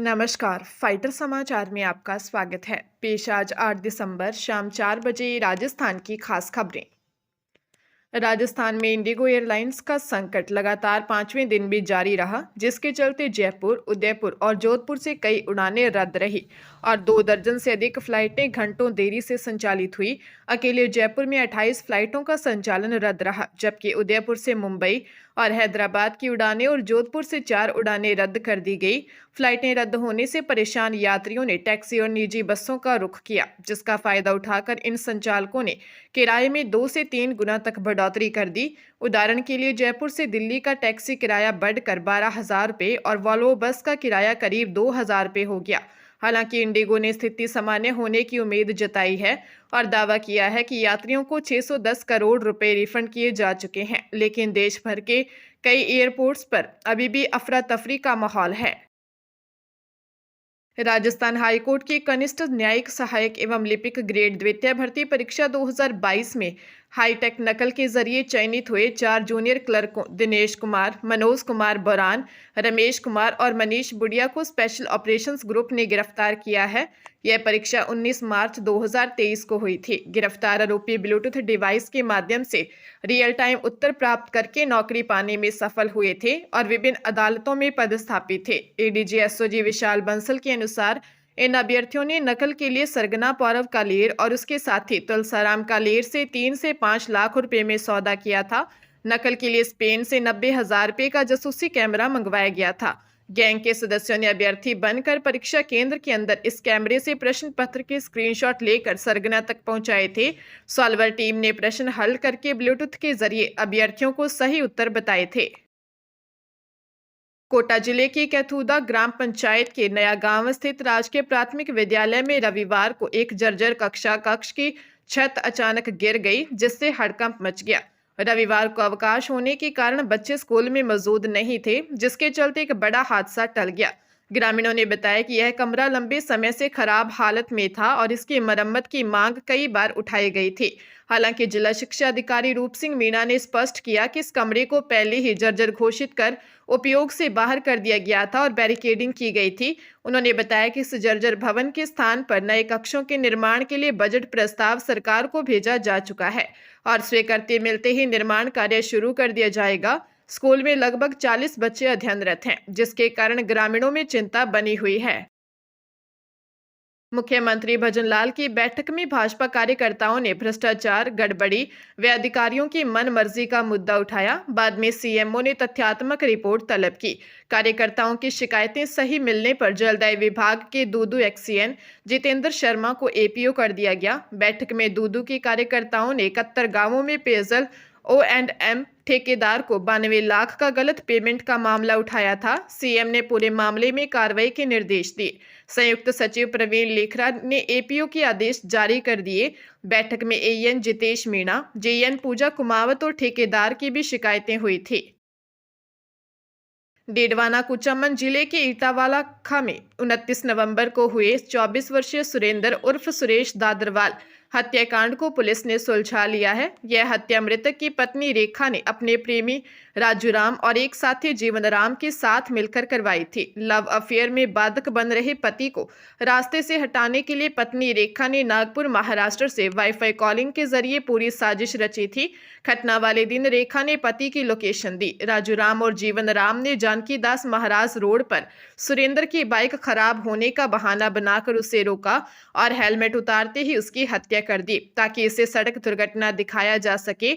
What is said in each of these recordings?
नमस्कार। फाइटर समाचार में आपका स्वागत है। पेश आज 8 दिसंबर शाम 4 बजे राजस्थान की खास खबरें। राजस्थान में इंडिगो एयरलाइंस का संकट लगातार 5वें दिन भी जारी रहा, जिसके चलते जयपुर, उदयपुर और जोधपुर से कई उड़ानें रद्द रही और 2 दर्जन से अधिक फ्लाइटें घंटों देरी से संचालित हुई। अकेले जयपुर में 28 फ्लाइटों का संचालन रद्द रहा, जबकि उदयपुर से मुंबई और हैदराबाद की उड़ानें और जोधपुर से 4 उड़ानें रद्द कर दी गई। फ्लाइटें रद्द होने से परेशान यात्रियों ने टैक्सी और निजी बसों का रुख किया, जिसका फायदा उठाकर इन संचालकों ने किराए में 2 से 3 गुना तक बढ़ोतरी कर दी। उदाहरण के लिए जयपुर से दिल्ली का टैक्सी किराया बढ़कर 12,000 रुपये और वॉल्वो बस का किराया करीब 2,000 रुपये हो गया। हालांकि इंडिगो ने स्थिति सामान्य होने की उम्मीद जताई है और दावा किया है कि यात्रियों को 610 करोड़ रुपए रिफंड किए जा चुके हैं, लेकिन देश भर के कई एयरपोर्ट्स पर अभी भी अफरा तफरी का माहौल है। राजस्थान हाईकोर्ट की कनिष्ठ न्यायिक सहायक एवं लिपिक ग्रेड द्वितीय भर्ती परीक्षा 2022 में हाईटेक नकल के जरिए चयनित हुए 4 जूनियर क्लर्कों दिनेश कुमार, मनोज कुमार बोरान, रमेश कुमार और मनीष बुढ़िया को स्पेशल ऑपरेशंस ग्रुप ने गिरफ्तार किया है। यह परीक्षा 19 मार्च 2023 को हुई थी। गिरफ्तार आरोपी ब्लूटूथ डिवाइस के माध्यम से रियल टाइम उत्तर प्राप्त करके नौकरी पाने में सफल हुए थे और विभिन्न अदालतों में पदस्थापित थे। एडीजी एसओजी विशाल बंसल के अनुसार इन अभ्यर्थियों ने नकल के लिए सरगना पौरव कालेर और उसके साथी तुलसाराम कालेर से 3 से 5 लाख रुपए में सौदा किया था। नकल के लिए स्पेन से 90,000 रुपए का जासूसी कैमरा मंगवाया गया था। गैंग के सदस्यों ने अभ्यर्थी बनकर परीक्षा केंद्र के अंदर इस कैमरे से प्रश्न पत्र के स्क्रीनशॉट लेकर सरगना तक पहुंचाए थे। सॉल्वर टीम ने प्रश्न हल करके ब्लूटूथ के जरिए अभ्यर्थियों को सही उत्तर बताए थे। कोटा जिले की कैथूदा ग्राम पंचायत के नया गांव स्थित राजकीय प्राथमिक विद्यालय में रविवार को एक जर्जर कक्ष की छत अचानक गिर गई, जिससे हड़कंप मच गया। रविवार को अवकाश होने के कारण बच्चे स्कूल में मौजूद नहीं थे, जिसके चलते एक बड़ा हादसा टल गया। ग्रामीणों ने बताया कि यह कमरा लंबे समय से खराब हालत में था और इसकी मरम्मत की मांग कई बार उठाई गई थी। हालांकि जिला शिक्षा अधिकारी रूप सिंह मीणा ने स्पष्ट किया कि इस कमरे को पहले ही जर्जर घोषित कर उपयोग से बाहर कर दिया गया था और बैरिकेडिंग की गई थी। उन्होंने बताया कि इस जर्जर भवन के स्थान पर नए कक्षों के निर्माण के लिए बजट प्रस्ताव सरकार को भेजा जा चुका है और स्वीकृति मिलते ही निर्माण कार्य शुरू कर दिया जाएगा। स्कूल में लगभग 40 बच्चे अध्ययनरत हैं, जिसके कारण ग्रामीणों में चिंता बनी हुई है। मुख्यमंत्री भजनलाल की बैठक में भाजपा कार्यकर्ताओं ने भ्रष्टाचार, गड़बड़ी व अधिकारियों की मनमर्जी का मुद्दा उठाया। बाद में सीएमओ ने तथ्यात्मक रिपोर्ट तलब की। कार्यकर्ताओं की शिकायतें सही मिलने पर जलदाय विभाग के दूदू एक्सीएन जितेंद्र शर्मा को एपीओ कर दिया गया। बैठक में दूदू के कार्यकर्ताओं ने 71 गांवों में पेयजल O&M ठेकेदार को 92 लाख का गलत पेमेंट का मामला उठाया था। सीएम ने पूरे मामले में कार्रवाई के निर्देश दिए। संयुक्त सचिव प्रवीण लेखरा ने एपीओ के आदेश जारी कर दिए। बैठक में एएन जितेश मीणा, जेएन पूजा कुमावत और ठेकेदार की भी शिकायतें हुई थी। डेडवाना कुचामन जिले के ईटावाला खा में 29 नवंबर को हुए 24 वर्षीय सुरेंद्र उर्फ सुरेश दादरवाल हत्याकांड को पुलिस ने सुलझा लिया है। यह हत्या मृतक की पत्नी रेखा ने अपने प्रेमी राजूराम और एक साथी जीवनराम के साथ मिलकर करवाई थी। लव अफेयर में बाधक बन रहे पति को रास्ते से हटाने के लिए पत्नी रेखा ने नागपुर, महाराष्ट्र से वाईफाई कॉलिंग के जरिए पूरी साजिश रची थी। घटना वाले दिन रेखा ने पति की लोकेशन दी। राजूराम और जीवनराम ने जानकी दास महाराज रोड पर सुरेंद्र की बाइक खराब होने का बहाना बनाकर उसे रोका और हेलमेट उतारते ही उसकी हत्या कर दी, ताकि इसे सड़क दुर्घटना दिखाया जा सके।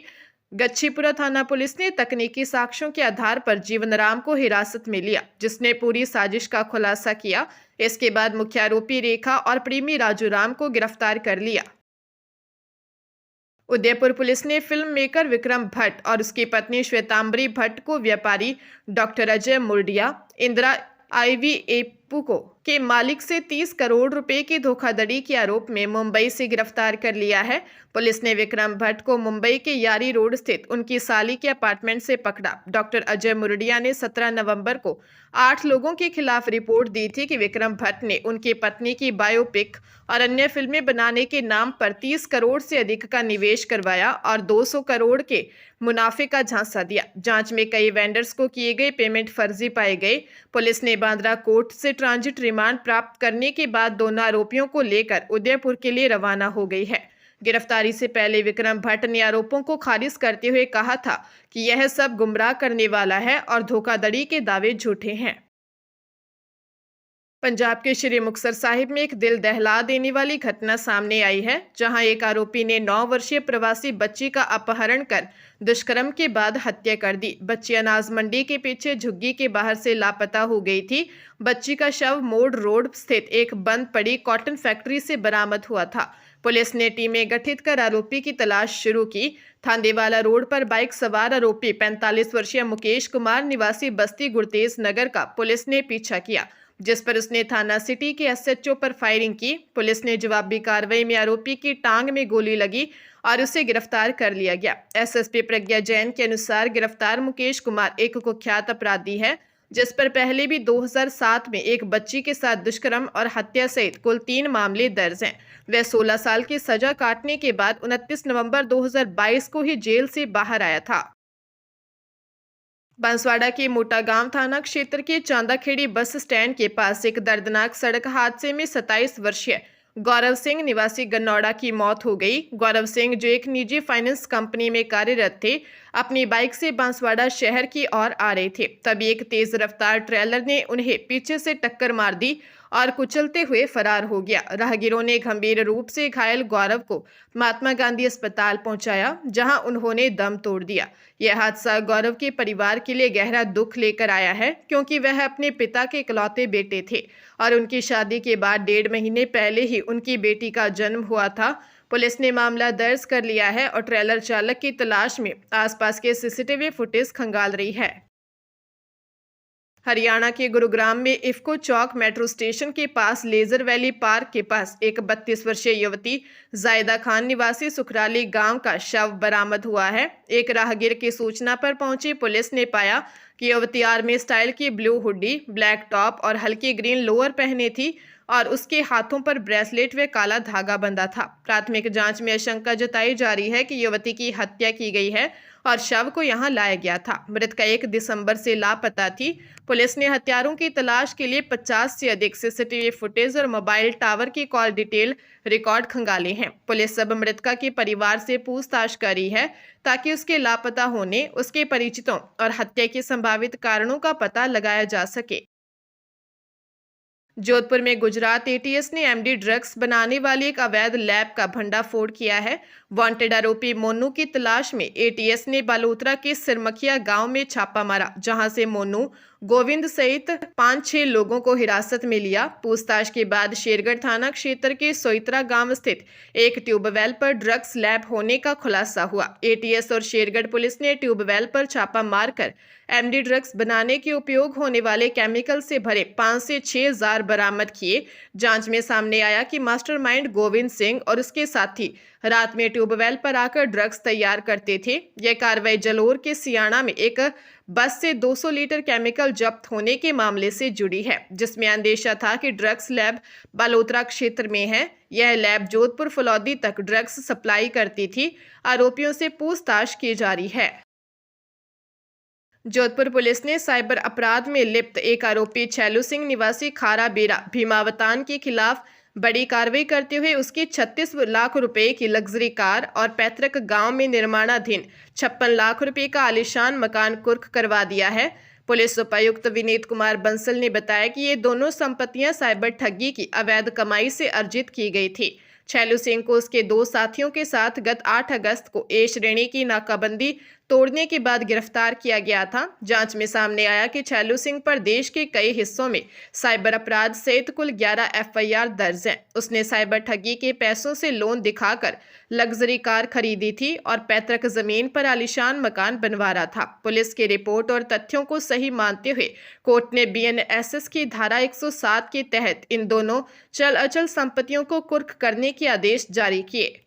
गच्छीपुरा थाना पुलिस ने तकनीकी साक्ष्यों के आधार पर जीवनराम को हिरासत में लिया, जिसने पूरी साजिश का खुलासा किया। इसके बाद मुख्य आरोपी रेखा और प्रेमी राजूराम को गिरफ्तार कर लिया। उदयपुर पुलिस ने फिल्म मेकर विक्रम भट्ट और उसकी पत्नी श्वेतांबरी भट्ट को व्यापारी डॉक्टर अजय मुर्डिया, इंदिरा IVAPU के मालिक से 30 करोड़ रुपए की धोखाधड़ी के आरोप में मुंबई से गिरफ्तार कर लिया है। पुलिस ने विक्रम भट्ट को मुंबई के यारी रोड स्थित उनकी साली के अपार्टमेंट से पकड़ा। डॉक्टर अजय मुर्डिया ने 17 नवंबर को 8 लोगों के खिलाफ रिपोर्ट दी थी कि विक्रम भट्ट ने उनकी पत्नी की बायोपिक और अन्य फिल्में बनाने के नाम पर 30 करोड़ से अधिक का निवेश करवाया और 200 करोड़ के मुनाफे का झांसा दिया। जांच में कई वेंडर्स को किए गए पेमेंट फर्जी पाए गए। पुलिस ने बांद्रा कोर्ट से ट्रांजिट रिमांड प्राप्त करने के बाद दोनों आरोपियों को लेकर उदयपुर के लिए रवाना हो गई है। गिरफ्तारी से पहले विक्रम भट्ट ने आरोपों को खारिज करते हुए कहा था कि यह सब गुमराह करने वाला है और धोखाधड़ी के दावे झूठे हैं। पंजाब के श्री मुक्तसर साहिब में एक दिल दहला देने वाली घटना सामने आई है, जहां एक आरोपी ने 9 वर्षीय प्रवासी बच्ची का अपहरण कर दुष्कर्म के बाद हत्या कर दी। बच्ची अनाज मंडी के पीछे झुग्गी के बाहर से लापता हो गई थी। बच्ची का शव मोड़ रोड स्थित एक बंद पड़ी कॉटन फैक्ट्री से बरामद हुआ था। पुलिस ने टीमें गठित कर आरोपी की तलाश शुरू की। थांदेवाला रोड पर बाइक सवार आरोपी 45 वर्षीय मुकेश कुमार निवासी बस्ती गुरतेज नगर का पुलिस ने पीछा किया, जिस पर उसने थाना सिटी के एसएचओ पर फायरिंग की। पुलिस ने जवाबी कार्रवाई में आरोपी की टांग में गोली लगी और उसे गिरफ्तार कर लिया गया। एसएसपी प्रज्ञा जैन के अनुसार गिरफ्तार मुकेश कुमार एक कुख्यात अपराधी है, जिस पर पहले भी 2007 में एक बच्ची के साथ दुष्कर्म और हत्या सहित कुल 3 मामले दर्ज हैं। वह 16 साल की सजा काटने के बाद 29 नवंबर 2022 को ही जेल से बाहर आया था। बांसवाड़ा के मोटा गांव थाना क्षेत्र के चांदाखेड़ी बस स्टैंड के पास एक दर्दनाक सड़क हादसे में 27 वर्षीय गौरव सिंह निवासी गन्नौड़ा की मौत हो गई। गौरव सिंह, जो एक निजी फाइनेंस कंपनी में कार्यरत थे, अपनी बाइक से बांसवाड़ा शहर की ओर आ रहे थे। तभी एक तेज रफ्तार ट्रेलर ने उन्हें पीछे से टक्कर मार दी और कुचलते हुए फरार हो गया। राहगीरों ने गंभीर रूप से घायल गौरव को महात्मा गांधी अस्पताल पहुंचाया, जहां उन्होंने दम तोड़ दिया। यह हादसा गौरव के परिवार के लिए गहरा दुख लेकर आया है, क्योंकि वह अपने पिता के इकलौते बेटे थे और उनकी शादी के बाद 1.5 महीने पहले ही उनकी बेटी का जन्म हुआ था। पुलिस ने मामला दर्ज कर लिया है और ट्रेलर चालक की तलाश में आसपास के सीसीटीवी फुटेज खंगाल रही है। हरियाणा के गुरुग्राम में इफ्को चौक मेट्रो स्टेशन के पास लेजर वैली पार्क के पास एक 32 वर्षीय युवती जायदा खान निवासी सुखराली गांव का शव बरामद हुआ है। एक राहगीर की सूचना पर पहुंची पुलिस ने पाया कि युवती आर्मी स्टाइल की ब्लू हुडी, ब्लैक टॉप और हल्की ग्रीन लोअर पहने थी और उसके हाथों पर ब्रेसलेट व काला धागा बंधा था। प्राथमिक जांच में आशंका जताई जा रही है कि युवती की हत्या की गई है और शव को यहां लाया गया था। मृतका 1 दिसंबर से लापता थी। पुलिस ने हत्यारों की तलाश के लिए 50 से अधिक सीसीटीवी फुटेज और मोबाइल टावर की कॉल डिटेल रिकॉर्ड खंगाले हैं। पुलिस अब मृतका के परिवार से पूछताछ कर रही है, ताकि उसके लापता होने, उसके परिचितों और हत्या के संभावित कारणों का पता लगाया जा सके। जोधपुर में गुजरात एटीएस ने एमडी ड्रग्स बनाने वाली एक अवैध लैब का भंडाफोड़ किया है। वांटेड आरोपी मोनू की तलाश में एटीएस ने बालोतरा के सिरमखिया गांव में छापा मारा, जहां से मोनू, गोविंद सहित 5-6 लोगों को हिरासत में लिया। पूछताछ के बाद शेरगढ़ थाना क्षेत्र के सोइत्रा गांव स्थित एक ट्यूबवेल पर ड्रग्स लैब होने का खुलासा हुआ। एटीएस और शेरगढ़ पुलिस ने ट्यूबवेल पर छापा मारकर एमडी ड्रग्स बनाने के उपयोग होने वाले केमिकल से भरे 5 से 6 जार बरामद किए। जांच में सामने आया कि मास्टरमाइंड गोविंद सिंह और उसके साथी रात में ट्यूबवेल पर आकर ड्रग्स तैयार करते थे। यह कार्रवाई जलोर के सियाना में एक बस से 200 लीटर केमिकल जब्त होने के मामले से जुड़ी है, जिसमें अंदेशा था कि ड्रग्स लैब बालोतरा क्षेत्र में है। यह लैब जोधपुर फलौदी तक ड्रग्स सप्लाई करती थी। आरोपियों से पूछताछ की जा रही है। जोधपुर पुलिस ने साइबर अपराध में लिप्त एक आरोपी छैलू सिंह निवासी खारा बेरा भीमावतान के खिलाफ बड़ी कार्रवाई करते हुए उसकी 36 लाख रुपए की लग्जरी कार और पैतृक गांव में निर्माणाधीन 56 लाख रुपए का आलीशान मकान कुर्क करवा दिया है। पुलिस उपायुक्त विनीत कुमार बंसल ने बताया कि ये दोनों संपत्तियां साइबर ठगी की अवैध कमाई से अर्जित की गई थी। छैलू सिंह को उसके 2 साथियों के साथ गत 8 अगस्त को ए श्रेणी की नाकाबंदी तोड़ने के बाद गिरफ्तार किया गया था। जांच में सामने आया कि छैलू सिंह पर देश के कई हिस्सों में साइबर अपराध सहित कुल 11 एफआईआर दर्ज हैं। उसने साइबर ठगी के पैसों से लोन दिखाकर लग्जरी कार खरीदी थी और पैतृक जमीन पर आलीशान मकान बनवा रहा था। पुलिस की रिपोर्ट और तथ्यों को सही मानते हुए कोर्ट ने बीएनएसएस की धारा 107 के तहत इन दोनों चल अचल संपत्तियों को कुर्क करने के आदेश जारी किए।